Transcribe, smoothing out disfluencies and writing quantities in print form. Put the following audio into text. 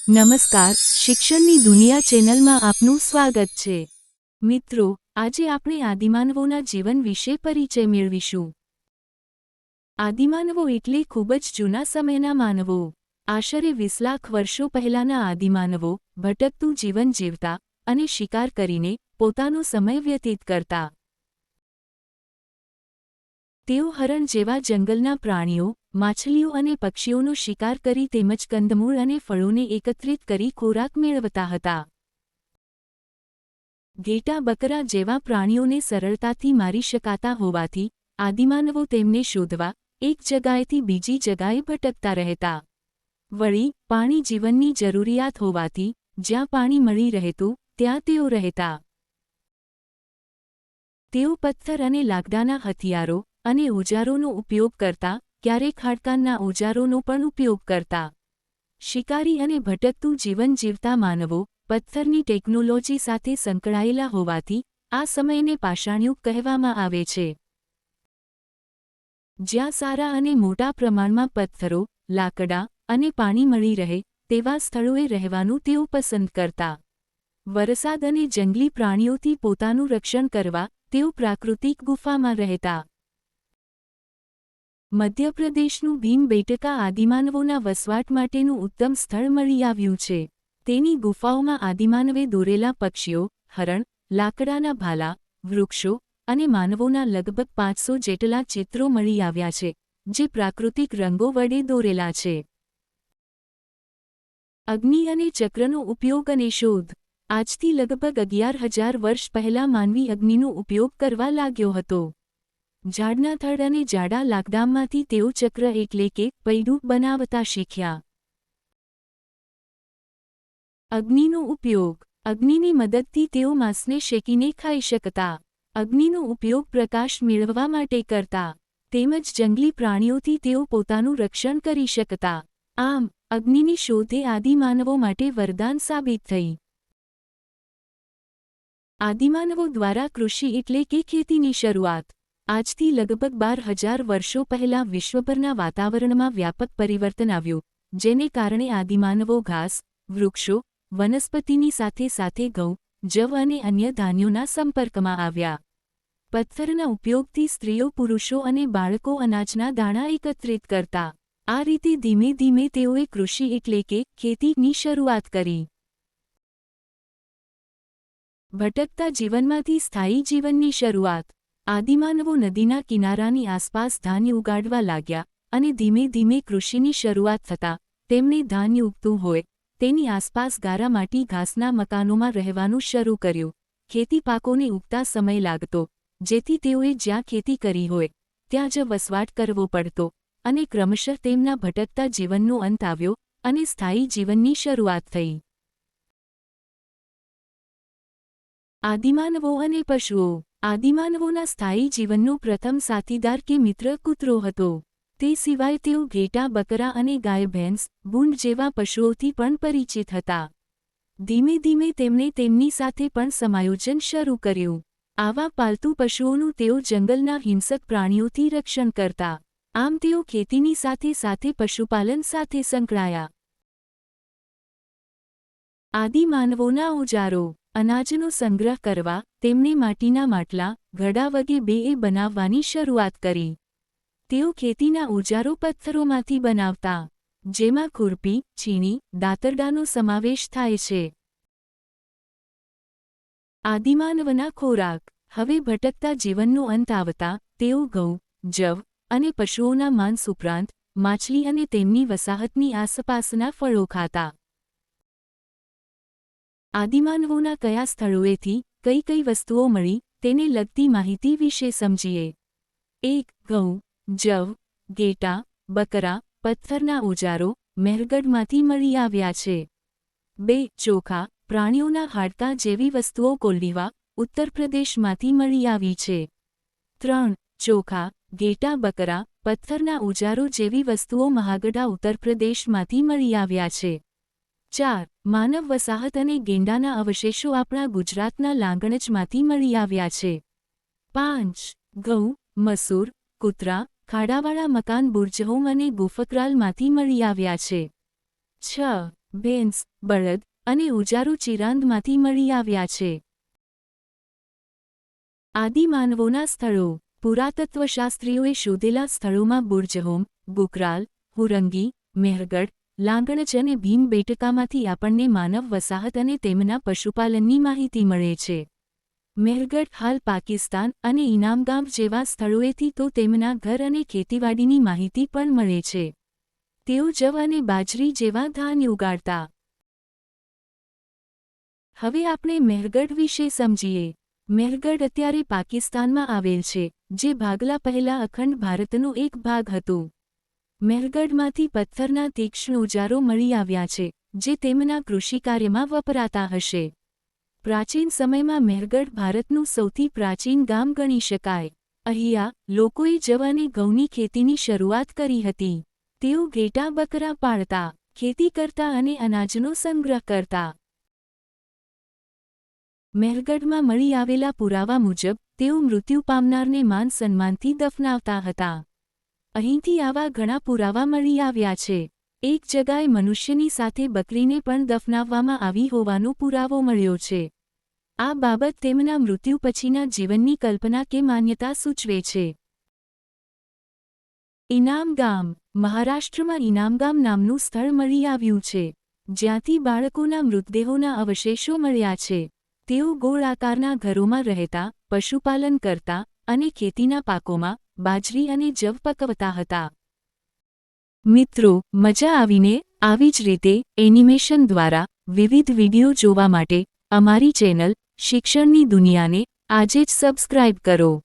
નમસ્કાર, શિક્ષણની દુનિયા ચેનલમાં આપનું સ્વાગત છે. મિત્રો, આજે આપણે આદિમાનવોના જીવન વિશે પરિચય મેળવીશું. આદિમાનવો એટલે ખૂબ જ જૂના સમયના માનવો. આશરે 20 લાખ વર્ષો પહેલાંના આદિમાનવો ભટકતું જીવન જીવતા અને શિકાર કરીને પોતાનો સમય વ્યતીત કરતા. તેઓ હરણ જેવા જંગલના પ્રાણીઓ, માછલીઓ અને પક્ષીઓનો શિકાર કરી તેમજ કંદમૂળ અને ફળોને એકત્રિત કરી ખોરાક મેળવતા હતા. ઘેટાં બકરા જેવા પ્રાણીઓને સરળતાથી મારી શકાતા હોવાથી આદિમાનવો તેમને શોધવા એક જગાએથી બીજી જગાએ ભટકતા રહેતા. વળી, પાણી જીવનની જરૂરિયાત હોવાથી જ્યાં પાણી મળી રહેતું ત્યાં તેઓ રહેતા. તેઓ પથ્થર અને લાકડાના હથિયારો અને ઓજારોનો ઉપયોગ કરતા, ક્યારેક હાડકાના ઓજારોનો પણ ઉપયોગ કરતા. શિકારી અને ભટકતું જીવન જીવતા માનવો પથ્થરની ટેકનોલોજી સાથે સંકળાયેલા હોવાથી આ સમયને પાષાણયુગ કહેવામાં આવે છે. જ્યાં સારા અને મોટા પ્રમાણમાં પથ્થરો, લાકડા અને પાણી મળી રહે તેવા સ્થળોએ રહેવાનું તેઓ પસંદ કરતા. વરસાદ અને જંગલી પ્રાણીઓથી પોતાનું રક્ષણ કરવા તેઓ પ્રાકૃતિક ગુફામાં રહેતા. મધ્યપ્રદેશનું ભીમબેટકા આદિમાનવોના વસવાટ માટેનું ઉત્તમ સ્થળ મળી આવ્યું છે. તેની ગુફાઓમાં આદિમાનવે દોરેલા પક્ષીઓ, હરણ, લાકડાના ભાલા, વૃક્ષો અને માનવોના લગભગ 500 જેટલા ચિત્રો મળી આવ્યા છે, જે પ્રાકૃતિક રંગો વડે દોરેલા છે. અગ્નિ અને ચક્રનો ઉપયોગ અને શોધ. આજથી લગભગ 11,000 વર્ષ પહેલાં માનવી અગ્નિનો ઉપયોગ કરવા લાગ્યો હતો. ઝાડના થડ અને જાડા લાકડામાંથી તેઓ ચક્ર એટલે કે પૈડું બનાવતા શીખ્યા. અગ્નિનો ઉપયોગ. અગ્નિની મદદથી તેઓ માંસને શેકીને ખાઈ શકતા. અગ્નિનો ઉપયોગ પ્રકાશ મેળવવા માટે કરતા. તેમજ જંગલી પ્રાણીઓથી તેઓ પોતાનું રક્ષણ કરી શકતા. આમ, અગ્નિની શોધ એ આદિમાનવો માટે વરદાન સાબિત થઈ. આદિમાનવો દ્વારા કૃષિ એટલે કે ખેતીની શરૂઆત. આજથી લગભગ 12,000 વર્ષો પહેલાં વિશ્વભરના વાતાવરણમાં વ્યાપક પરિવર્તન આવ્યું, જેને કારણે આદિમાનવો ઘાસ, વૃક્ષો, વનસ્પતિની સાથે સાથે ઘઉં, જવ અને અન્ય ધાન્યોના સંપર્કમાં આવ્યા. પથ્થરના ઉપયોગથી સ્ત્રીઓ, પુરુષો અને બાળકો અનાજના દાણા એકત્રિત કરતા. આ રીતે ધીમે ધીમે તેઓએ કૃષિ એટલે કે ખેતીની શરૂઆત કરી. ભટકતા જીવનમાંથી સ્થાયી જીવનની શરૂઆત. આદિમાનવો નદીના કિનારાની આસપાસ ધાન્ય ઉગાડવા લાગ્યા અને ધીમે ધીમે કૃષિની શરૂઆત થતાં તેમણે ધાન્ય ઉગતું હોય તેની આસપાસ ગારા માટી ઘાસના મકાનોમાં રહેવાનું શરૂ કર્યું. ખેતી પાકોને ઉગતા સમય લાગતો, જેથી તેઓએ જ્યાં ખેતી કરી હોય ત્યાં જ વસવાટ કરવો પડતો અને ક્રમશઃ તેમના ભટકતા જીવનનો અંત આવ્યો અને સ્થાયી જીવનની શરૂઆત થઈ. આદિમાનવો અને પશુઓ. આદિમાનવોના સ્થાયી જીવનનો પ્રથમ સાથીદાર કે મિત્ર કૂતરો હતો. તે સિવાય તેઓ ઘેટાં બકરા અને ગાય ભેંસ, ભૂંડ જેવા પશુઓથી પણ પરિચિત હતા. ધીમે ધીમે તેમણે તેમની સાથે પણ સમાયોજન શરૂ કર્યું. આવા પાલતુ પશુઓનું તેઓ જંગલના હિંસક પ્રાણીઓથી રક્ષણ કરતા. આમ તેઓ ખેતીની સાથે સાથે પશુપાલન સાથે સંકળાયા. આદિમાનવોના ઓજારો. અનાજનો સંગ્રહ કરવા તેમણે માટીના માટલા, ઘડા વગેરે બનાવવાની શરૂઆત કરી. તેઓ ખેતીના ઓજારો પથ્થરોમાંથી બનાવતા, જેમાં ખુરપી, છીણી, દાતરડાનો સમાવેશ થાય છે. આદિમાનવના ખોરાક. હવે ભટકતા જીવનનો અંત આવતા તેઓ ઘઉં, જવ અને પશુઓના માંસ ઉપરાંત માછલી અને તેમની વસાહતની આસપાસના ફળો ખાતા. આદિમાનવોના કયા સ્થળોએથી કઈ કઈ વસ્તુઓ મળી તેને લગતી માહિતી વિશે સમજીએ. 1. ઘઉં, જવ, ઘેટાં, બકરા, પથ્થરના ઓજારો મહેરગઢમાંથી મળી આવ્યા છે. 2. ચોખા, પ્રાણીઓના હાડકાં જેવી વસ્તુઓ કોલ્ડીવા, ઉત્તર પ્રદેશમાંથી મળી આવી છે. 3. ચોખા, ઘેટાં બકરા, પથ્થરના ઓજારો જેવી વસ્તુઓ મહાગઢા ઉત્તર પ્રદેશમાંથી મળી આવ્યા છે. 4. માનવ વસાહત અને ગેંડાના અવશેષો આપણા ગુજરાતના લાંગણજમાંથી મળી આવ્યા છે. 5. ઘઉં, મસૂર, કૂતરા, ખાડાવાળા મકાન બુર્જહોમ અને ગુફકરાલમાંથી મળી આવ્યા છે. 6. ભેંસ, બળદ અને ઉજારો ચિરાંદમાંથી મળી આવ્યા છે. આદિમાનવોના સ્થળો. પુરાતત્વશાસ્ત્રીઓએ શોધેલા સ્થળોમાં બુર્જહોમ, બુકરાલ, હુરંગી, મેહરગઢ, લાંગણજ અને ભીમબેટકામાંથી આપણને માનવ વસાહત અને તેમના પશુપાલનની માહિતી મળે છે. મેહરગઢ હાલ પાકિસ્તાન અને ઇનામગામ જેવા સ્થળોએથી તો તેમના ઘર અને ખેતીવાડીની માહિતી પણ મળે છે. તેઓ જવ અને બાજરી જેવા ધાન્ય ઉગાડતા. હવે આપણે મેહરગઢ વિશે સમજીએ. મેહરગઢ અત્યારે પાકિસ્તાનમાં આવેલ છે, જે ભાગલા પહેલા અખંડ ભારતનો એક ભાગ હતું. મેહરગઢમાંથી પથ્થરના તીક્ષ્ણ ઓજારો મળી આવ્યા છે, જે તેમના કૃષિકાર્યમાં વપરાતા હશે. પ્રાચીન સમયમાં મેહરગઢ ભારતનું સૌથી પ્રાચીન ગામ ગણી શકાય. અહીંયા લોકોએ જવ અને ઘઉંની ખેતીની શરૂઆત કરી હતી. તેઓ ઘેટાં બકરા પાળતા, ખેતી કરતા અને અનાજનો સંગ્રહ કરતા. મેહરગઢમાં મળી આવેલા પુરાવા મુજબ તેઓ મૃત્યુ પામનારને માન સન્માનથી દફનાવતા હતા. અહીંથી આવા ઘણા પુરાવા મળી આવ્યા છે. એક જગાએ મનુષ્યની સાથે બકરીને પણ દફનાવવામાં આવી હોવાનો પુરાવો મળ્યો છે. આ બાબત તેમના મૃત્યુ પછીના જીવનની કલ્પના કે માન્યતા સૂચવે છે. ઇનામગામ. મહારાષ્ટ્રમાં ઇનામગામ નામનું સ્થળ મળી આવ્યું છે, જ્યાંથી બાળકોના મૃતદેહોના અવશેષો મળ્યા છે. તેઓ ગોળ આકારના ઘરોમાં રહેતા, પશુપાલન કરતા અને ખેતીના પાકોમાં બાજરી અને જવ પકવતા હતા. મિત્રો, મજા આવીને? આવી જ રીતે એનિમેશન દ્વારા વિવિધ વિડિયો જોવા માટે અમારી ચેનલ શિક્ષણની દુનિયાને આજે જ સબસ્ક્રાઇબ કરો.